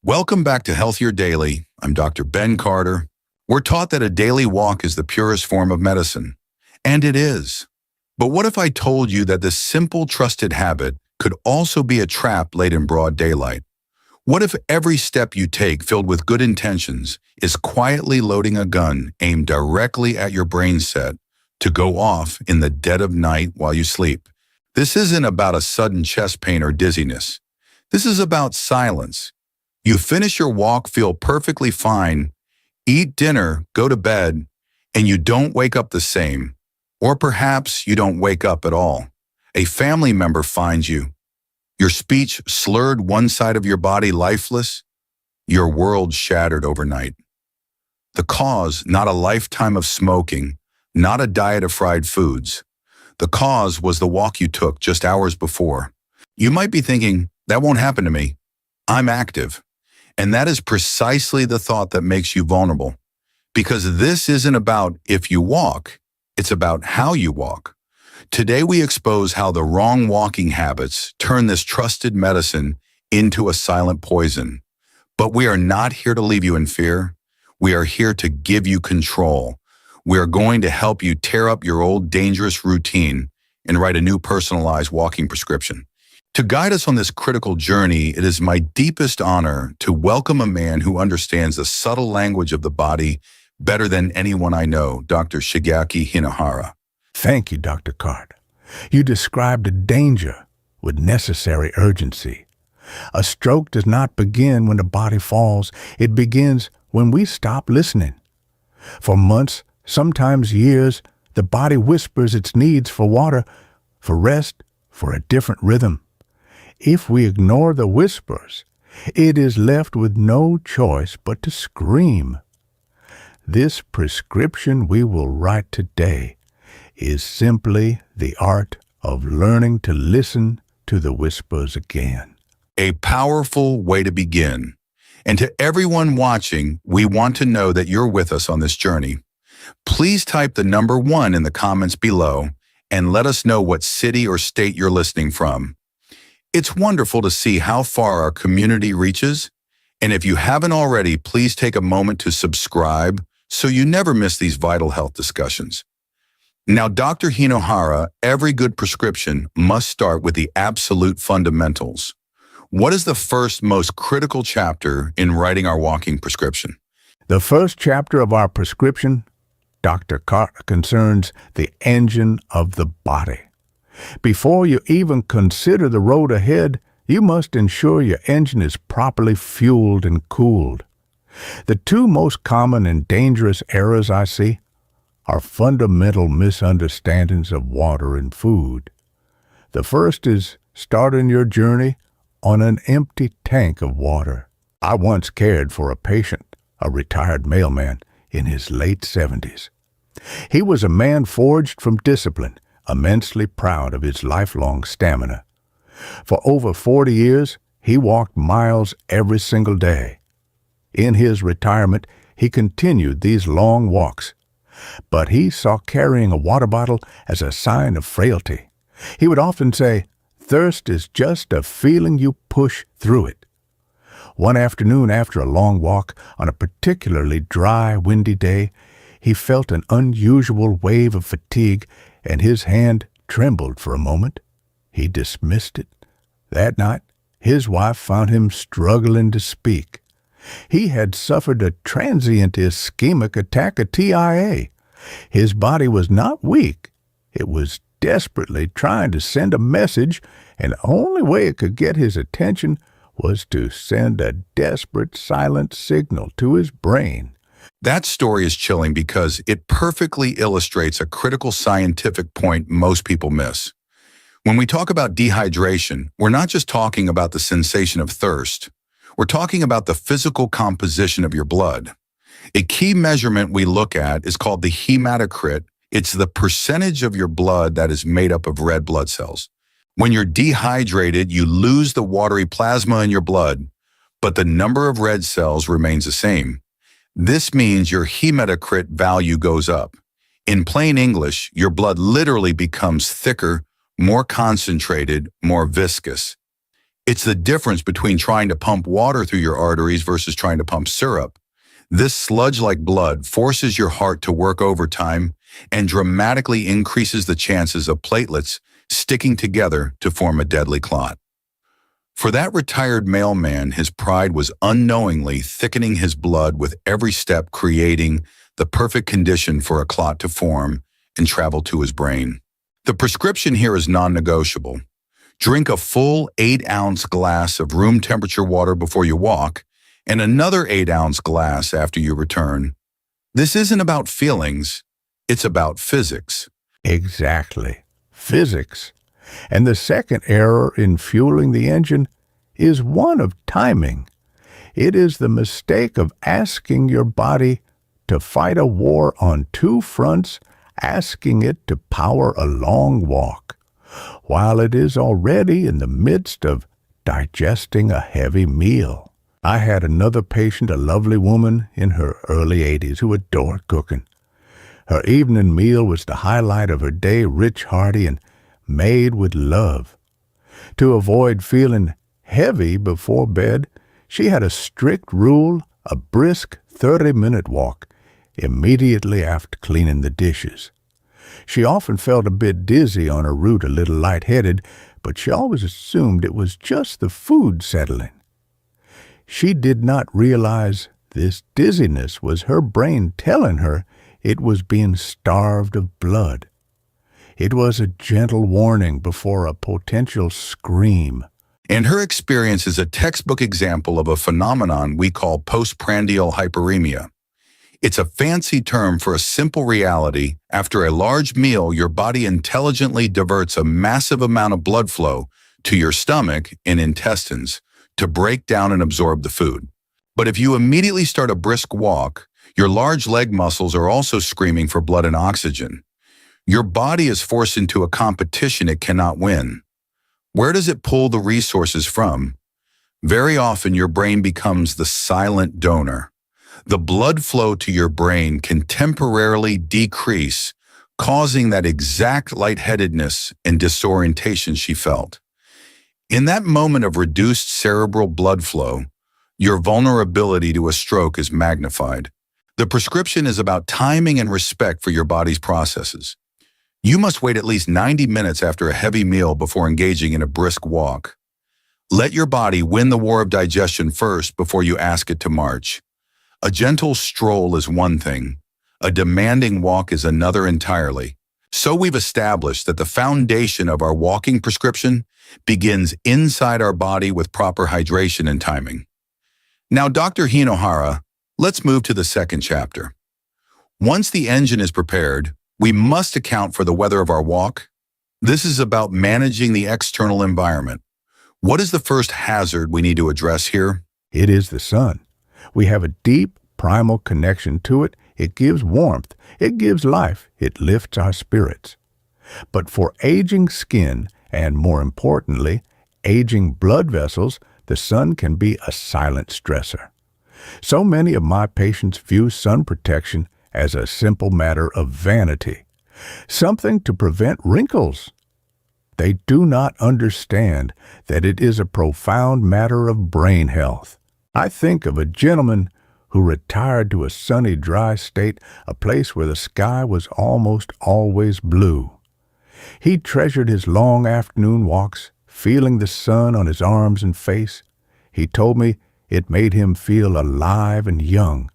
Welcome back to Healthier Daily. I'm Dr. Ben Carter. We're taught that a daily walk is the purest form of medicine, and it is. But what if I told you that this simple, trusted habit could also be a trap laid in broad daylight? What if every step you take, filled with good intentions, is quietly loading a gun aimed directly at your brain set to go off in the dead of night while you sleep? This isn't about a sudden chest pain or dizziness. This is about silence. You finish your walk, feel perfectly fine, eat dinner, go to bed, and you don't wake up the same. Or perhaps you don't wake up at all. A family member finds you. Your speech slurred, one side of your body lifeless, your world shattered overnight. The cause, not a lifetime of smoking, not a diet of fried foods. The cause was the walk you took just hours before. You might be thinking, that won't happen to me. I'm active. And that is precisely the thought that makes you vulnerable. Because this isn't about if you walk, it's about how you walk. Today we expose how the wrong walking habits turn this trusted medicine into a silent poison. But we are not here to leave you in fear. We are here to give you control. We are going to help you tear up your old dangerous routine and write a new personalized walking prescription. To guide us on this critical journey, it is my deepest honor to welcome a man who understands the subtle language of the body better than anyone I know, Dr. Shigeaki Hinohara. Thank you, Dr. Carter. You described a danger with necessary urgency. A stroke does not begin when the body falls. It begins when we stop listening. For months, sometimes years, the body whispers its needs for water, for rest, for a different rhythm. If we ignore the whispers, it is left with no choice but to scream. This prescription we will write today is simply the art of learning to listen to the whispers again. A powerful way to begin. And to everyone watching, we want to know that you're with us on this journey. Please type the number 1 in the comments below and let us know what city or state you're listening from. It's wonderful to see how far our community reaches. And if you haven't already, please take a moment to subscribe so you never miss these vital health discussions. Now, Dr. Hinohara, every good prescription must start with the absolute fundamentals. What is the first most critical chapter in writing our walking prescription? The first chapter of our prescription, Dr. Carter, concerns the engine of the body. Before you even consider the road ahead, you must ensure your engine is properly fueled and cooled. The two most common and dangerous errors I see are fundamental misunderstandings of water and food. The first is starting your journey on an empty tank of water. I once cared for a patient, a retired mailman in his late 70s. He was a man forged from discipline, immensely proud of his lifelong stamina. For over 40 years, he walked miles every single day. In his retirement, he continued these long walks, but he saw carrying a water bottle as a sign of frailty. He would often say, "Thirst is just a feeling you push through it." One afternoon after a long walk on a particularly dry, windy day, he felt an unusual wave of fatigue and his hand trembled for a moment. He dismissed it. That night, his wife found him struggling to speak. He had suffered a transient ischemic attack, a TIA. His body was not weak. It was desperately trying to send a message, and the only way it could get his attention was to send a desperate silent signal to his brain. That story is chilling because it perfectly illustrates a critical scientific point most people miss. When we talk about dehydration, we're not just talking about the sensation of thirst. We're talking about the physical composition of your blood. A key measurement we look at is called the hematocrit. It's the percentage of your blood that is made up of red blood cells. When you're dehydrated, you lose the watery plasma in your blood, but the number of red cells remains the same. This means your hematocrit value goes up. In plain English, your blood literally becomes thicker, more concentrated, more viscous. It's the difference between trying to pump water through your arteries versus trying to pump syrup. This sludge-like blood forces your heart to work overtime and dramatically increases the chances of platelets sticking together to form a deadly clot. For that retired mailman, his pride was unknowingly thickening his blood with every step, creating the perfect condition for a clot to form and travel to his brain. The prescription here is non-negotiable. Drink a full 8-ounce glass of room temperature water before you walk and another 8-ounce glass after you return. This isn't about feelings, it's about physics. Exactly. Physics. And the second error in fueling the engine is one of timing. It is the mistake of asking your body to fight a war on two fronts, asking it to power a long walk, while it is already in the midst of digesting a heavy meal. I had another patient, a lovely woman in her early 80s who adored cooking. Her evening meal was the highlight of her day, rich, hearty, and made with love. To avoid feeling heavy before bed, she had a strict rule, a brisk 30-minute walk immediately after cleaning the dishes. She often felt a bit dizzy on her route, a little lightheaded, but she always assumed it was just the food settling. She did not realize this dizziness was her brain telling her it was being starved of blood. It was a gentle warning before a potential scream. And her experience is a textbook example of a phenomenon we call postprandial hyperemia. It's a fancy term for a simple reality. After a large meal, your body intelligently diverts a massive amount of blood flow to your stomach and intestines to break down and absorb the food. But if you immediately start a brisk walk, your large leg muscles are also screaming for blood and oxygen. Your body is forced into a competition it cannot win. Where does it pull the resources from? Very often, your brain becomes the silent donor. The blood flow to your brain can temporarily decrease, causing that exact lightheadedness and disorientation she felt. In that moment of reduced cerebral blood flow, your vulnerability to a stroke is magnified. The prescription is about timing and respect for your body's processes. You must wait at least 90 minutes after a heavy meal before engaging in a brisk walk. Let your body win the war of digestion first before you ask it to march. A gentle stroll is one thing. A demanding walk is another entirely. So we've established that the foundation of our walking prescription begins inside our body with proper hydration and timing. Now, Dr. Hinohara, let's move to the second chapter. Once the engine is prepared, we must account for the weather of our walk. This is about managing the external environment. What is the first hazard we need to address here? It is the sun. We have a deep, primal connection to it. It gives warmth. It gives life. It lifts our spirits. But for aging skin, and more importantly, aging blood vessels, the sun can be a silent stressor. So many of my patients view sun protection as a simple matter of vanity, something to prevent wrinkles. They do not understand that it is a profound matter of brain health. I think of a gentleman who retired to a sunny, dry state, a place where the sky was almost always blue. He treasured his long afternoon walks, feeling the sun on his arms and face. He told me it made him feel alive and young.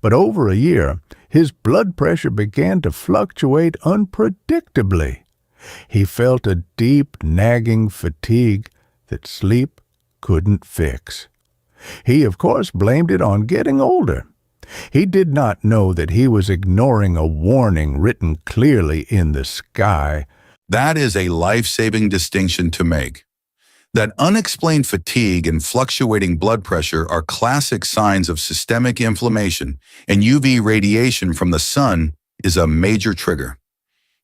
But over a year, his blood pressure began to fluctuate unpredictably. He felt a deep, nagging fatigue that sleep couldn't fix. He, of course, blamed it on getting older. He did not know that he was ignoring a warning written clearly in the sky. That is a life-saving distinction to make. That unexplained fatigue and fluctuating blood pressure are classic signs of systemic inflammation, and UV radiation from the sun is a major trigger.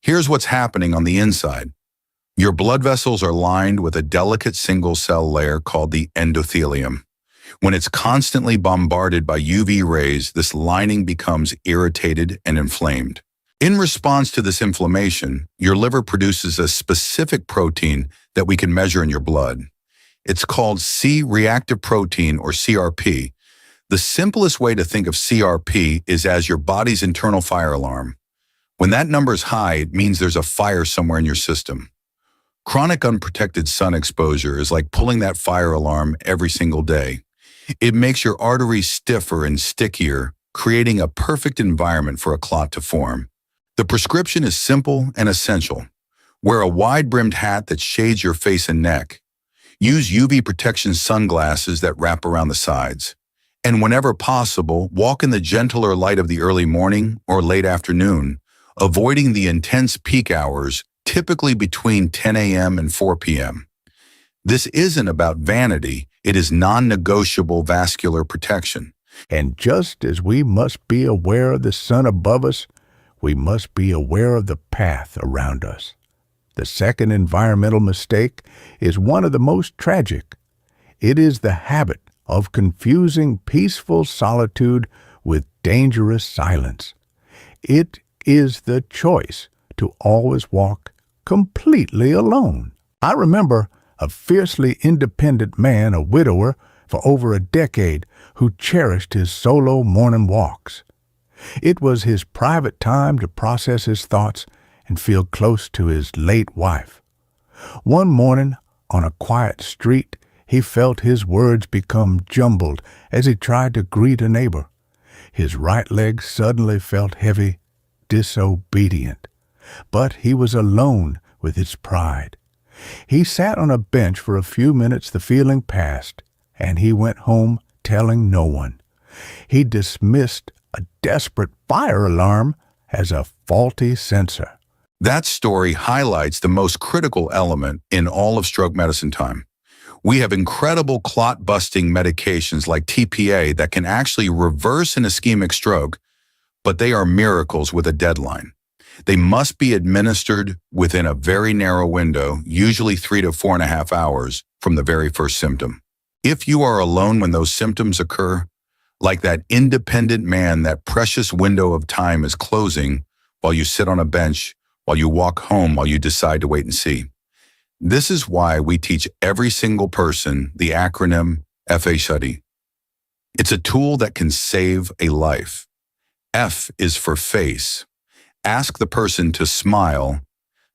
Here's what's happening on the inside. Your blood vessels are lined with a delicate single-cell layer called the endothelium. When it's constantly bombarded by UV rays, this lining becomes irritated and inflamed. In response to this inflammation, your liver produces a specific protein that we can measure in your blood. It's called C-reactive protein, or CRP. The simplest way to think of CRP is as your body's internal fire alarm. When that number is high, it means there's a fire somewhere in your system. Chronic unprotected sun exposure is like pulling that fire alarm every single day. It makes your arteries stiffer and stickier, creating a perfect environment for a clot to form. The prescription is simple and essential. Wear a wide-brimmed hat that shades your face and neck. Use UV protection sunglasses that wrap around the sides. And whenever possible, walk in the gentler light of the early morning or late afternoon, avoiding the intense peak hours, typically between 10 a.m. and 4 p.m. This isn't about vanity, it is non-negotiable vascular protection. And just as we must be aware of the sun above us, we must be aware of the path around us. The second environmental mistake is one of the most tragic. It is the habit of confusing peaceful solitude with dangerous silence. It is the choice to always walk completely alone. I remember a fiercely independent man, a widower for over a decade, who cherished his solo morning walks. It was his private time to process his thoughts and feel close to his late wife. One morning, on a quiet street, he felt his words become jumbled as he tried to greet a neighbor. His right leg suddenly felt heavy, disobedient. But he was alone with his pride. He sat on a bench for a few minutes, the feeling passed, and he went home telling no one. He dismissed a desperate fire alarm as a faulty sensor. That story highlights the most critical element in all of stroke medicine time. We have incredible clot-busting medications like TPA that can actually reverse an ischemic stroke, but they are miracles with a deadline. They must be administered within a very narrow window, usually 3 to 4.5 hours from the very first symptom. If you are alone when those symptoms occur, like that independent man, that precious window of time is closing while you sit on a bench, while you walk home, while you decide to wait and see. This is why we teach every single person the acronym F.A.S.T. It's a tool that can save a life. F is for face. Ask the person to smile.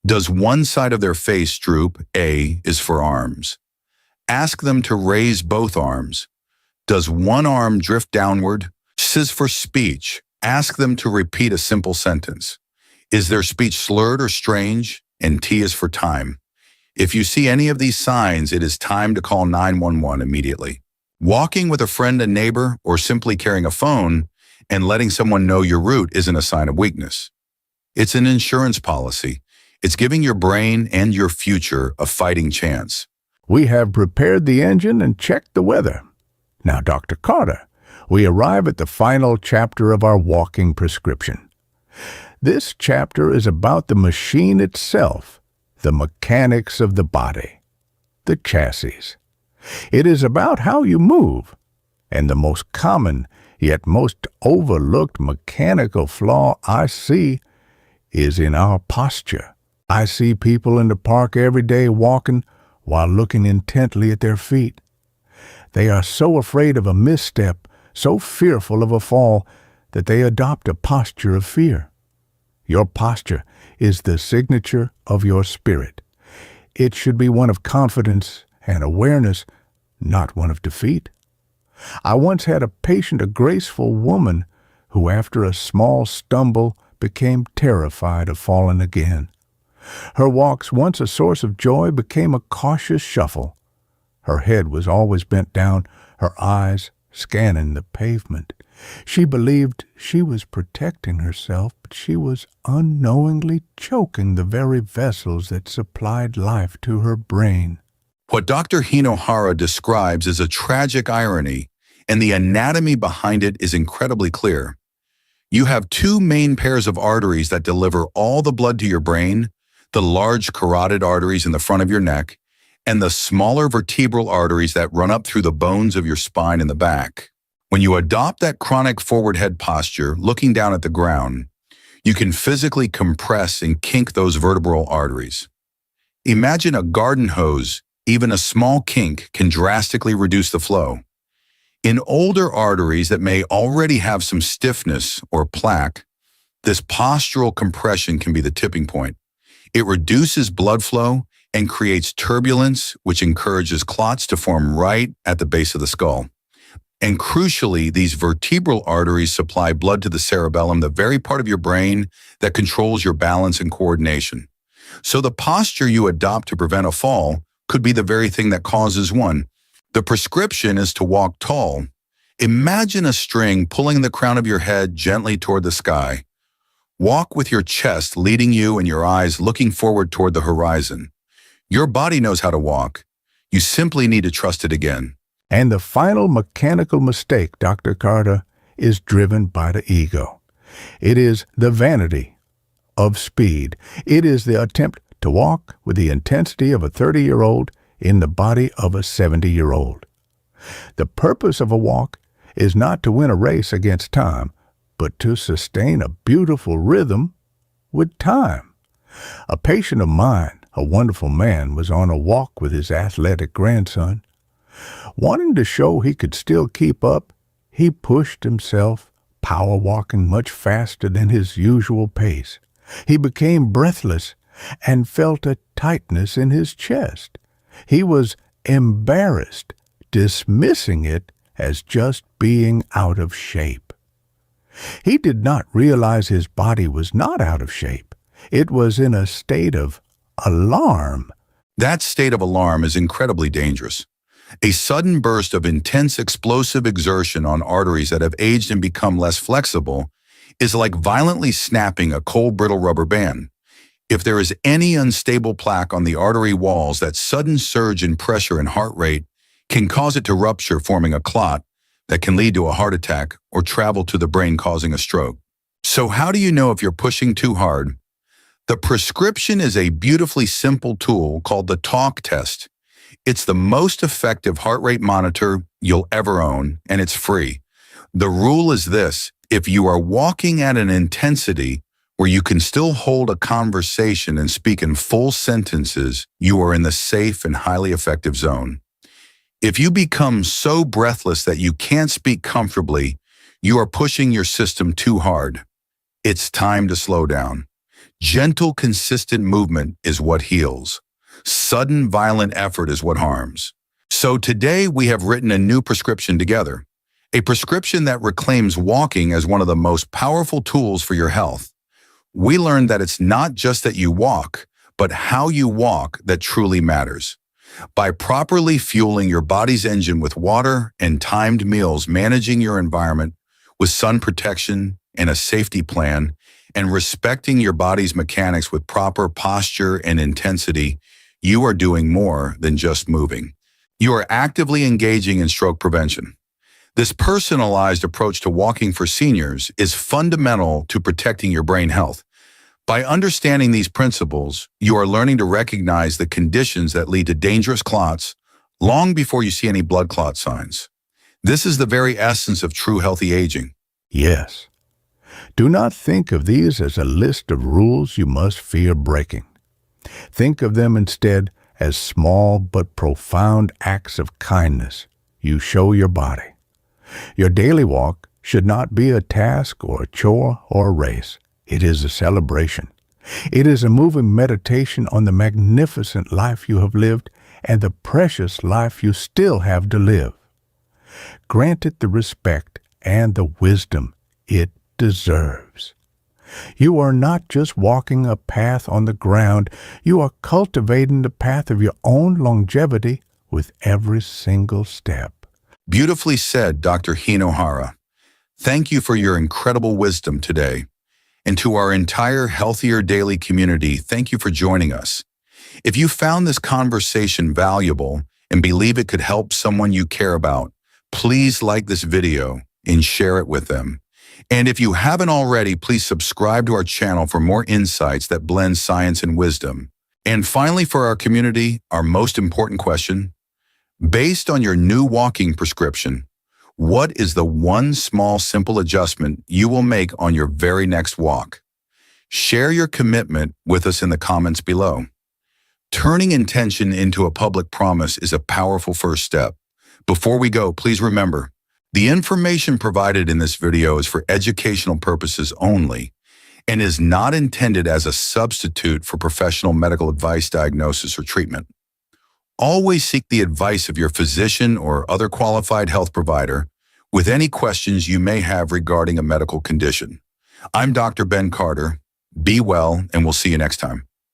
Does one side of their face droop? A is for arms. Ask them to raise both arms. Does one arm drift downward? S is for speech. Ask them to repeat a simple sentence. Is their speech slurred or strange? And T is for time. If you see any of these signs, it is time to call 911 immediately. Walking with a friend, a neighbor, or simply carrying a phone and letting someone know your route isn't a sign of weakness. It's an insurance policy. It's giving your brain and your future a fighting chance. We have prepared the engine and checked the weather. Now, Dr. Carter, we arrive at the final chapter of our walking prescription. This chapter is about the machine itself, the mechanics of the body, the chassis. It is about how you move, and the most common yet most overlooked mechanical flaw I see is in our posture. I see people in the park every day walking while looking intently at their feet. They are so afraid of a misstep, so fearful of a fall, that they adopt a posture of fear. Your posture is the signature of your spirit. It should be one of confidence and awareness, not one of defeat. I once had a patient, a graceful woman, who after a small stumble became terrified of falling again. Her walks, once a source of joy, became a cautious shuffle. Her head was always bent down, her eyes scanning the pavement. She believed she was protecting herself, but she was unknowingly choking the very vessels that supplied life to her brain. What Dr. Hinohara describes is a tragic irony, and the anatomy behind it is incredibly clear. You have two main pairs of arteries that deliver all the blood to your brain, the large carotid arteries in the front of your neck, and the smaller vertebral arteries that run up through the bones of your spine in the back. When you adopt that chronic forward head posture, looking down at the ground, you can physically compress and kink those vertebral arteries. Imagine a garden hose Even a small kink can drastically reduce the flow. In older arteries that may already have some stiffness or plaque, this postural compression can be the tipping point. It reduces blood flow and creates turbulence, which encourages clots to form right at the base of the skull. And crucially, these vertebral arteries supply blood to the cerebellum, the very part of your brain that controls your balance and coordination. So the posture you adopt to prevent a fall could be the very thing that causes one. The prescription is to walk tall. Imagine a string pulling the crown of your head gently toward the sky. Walk with your chest leading you and your eyes looking forward toward the horizon. Your body knows how to walk. You simply need to trust it again. And the final mechanical mistake, Dr. Carter, is driven by the ego. It is the vanity of speed. It is the attempt to walk with the intensity of a 30-year-old in the body of a 70-year-old. The purpose of a walk is not to win a race against time, but to sustain a beautiful rhythm with time. A patient of mine, a wonderful man, was on a walk with his athletic grandson. Wanting to show he could still keep up, he pushed himself, power walking much faster than his usual pace. He became breathless and felt a tightness in his chest. He was embarrassed, dismissing it as just being out of shape. He did not realize his body was not out of shape. It was in a state of alarm. That state of alarm is incredibly dangerous. A sudden burst of intense explosive exertion on arteries that have aged and become less flexible is like violently snapping a cold, brittle rubber band. If there is any unstable plaque on the artery walls, that sudden surge in pressure and heart rate can cause it to rupture, forming a clot that can lead to a heart attack or travel to the brain, causing a stroke. So how do you know if you're pushing too hard? The prescription is a beautifully simple tool called the talk test. It's the most effective heart rate monitor you'll ever own, and it's free. The rule is this: if you are walking at an intensity where you can still hold a conversation and speak in full sentences, you are in the safe and highly effective zone. If you become so breathless that you can't speak comfortably, you are pushing your system too hard. It's time to slow down. Gentle, consistent movement is what heals. Sudden, violent effort is what harms. So today we have written a new prescription together, a prescription that reclaims walking as one of the most powerful tools for your health. We learned that it's not just that you walk, but how you walk that truly matters. By properly fueling your body's engine with water and timed meals, managing your environment with sun protection and a safety plan, and respecting your body's mechanics with proper posture and intensity, you are doing more than just moving. You are actively engaging in stroke prevention. This personalized approach to walking for seniors is fundamental to protecting your brain health. By understanding these principles, you are learning to recognize the conditions that lead to dangerous clots long before you see any blood clot signs. This is the very essence of true healthy aging. Yes. Do not think of these as a list of rules you must fear breaking. Think of them instead as small but profound acts of kindness you show your body. Your daily walk should not be a task or a chore or a race. It is a celebration. It is a moving meditation on the magnificent life you have lived and the precious life you still have to live. Grant it the respect and the wisdom it deserves. You are not just walking a path on the ground, you are cultivating the path of your own longevity with every single step. Beautifully said, Dr. Hinohara. Thank you for your incredible wisdom today. And to our entire Healthier Daily community, thank you for joining us. If you found this conversation valuable and believe it could help someone you care about, please like this video and share it with them. And if you haven't already, please subscribe to our channel for more insights that blend science and wisdom. And finally, for our community, our most important question: based on your new walking prescription, what is the one small, simple adjustment you will make on your very next walk? Share your commitment with us in the comments below. Turning intention into a public promise is a powerful first step. Before we go, please remember, the information provided in this video is for educational purposes only and is not intended as a substitute for professional medical advice, diagnosis, or treatment. Always seek the advice of your physician or other qualified health provider with any questions you may have regarding a medical condition. I'm Dr. Ben Carter. Be well, and we'll see you next time.